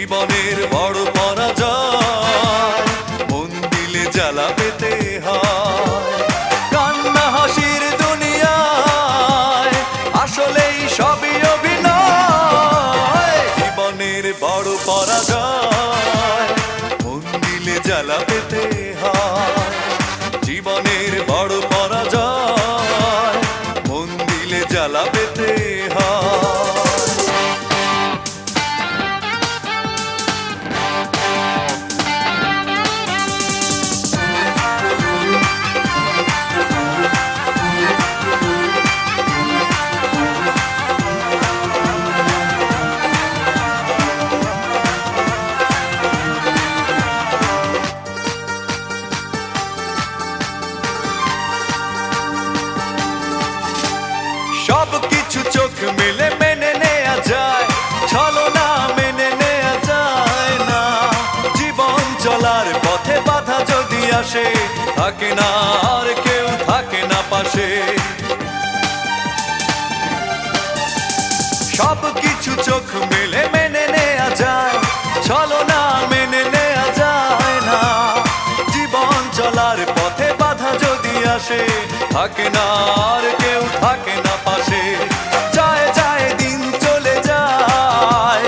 জীবনের বড় পরাজয়, মন দিলে জ্বালা পেতে হয়। কান্না হাসির দুনিয়ায় আসলেই সবই অভিনয়। জীবনের বড় পরাজয়, মন দিলে জ্বালা পেতে হয়। জীবনের বড় পরাজয়, মন দিলে জ্বালা পেতে হয়। সব কিছু চোখ মেলে মেনে নেয়া যায়, ছলনা মেনে নেয়া যায় না। জীবন চলার পথে বাধা যদি আসে, থাকে না আর কেউ থাকে না পাশে। সব কিছু চোখ মেলে মেনে নেয়া যায়, ছলনা মেনে নেয়া যায় না। জীবন চলার পথে বাধা যদি আসে, থাকে না আর কেউ থাকে না পাশে। যায় যায় দিন চলে যায়,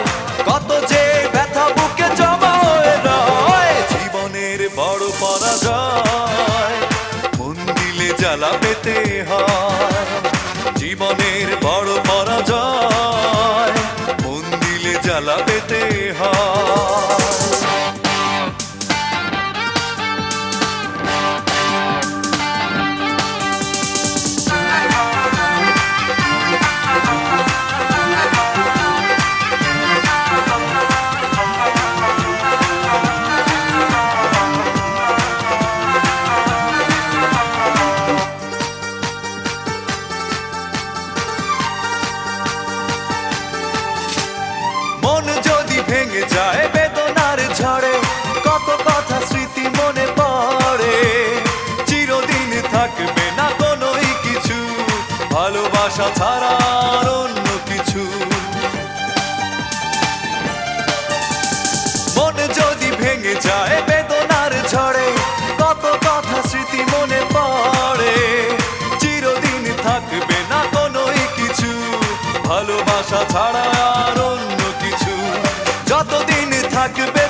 কত যে ব্যথা বুকে জমা হয়ে রয়। জীবনের বড় পরাজয়, মন দিলে জ্বালা পেতে হয়। জীবনের বড় পরাজয়, মন দিলে জ্বালা পেতে হয়। মন যদি ভেঙে যায় বেদনার ঝড়ে, কত কথা স্মৃতি মনে পড়ে। চিরদিন থাকবে না কোনোই কিছু, ভালোবাসা ছাড়া আর অন্য কিছু। মন যদি ভেঙে যায় বেদনার ঝড়ে, কত কথা স্মৃতি মনে পড়ে। চিরদিন থাকবে না কোনোই কিছু, ভালোবাসা ছাড়া আর অন্য কিছু। যতদিন থাকবে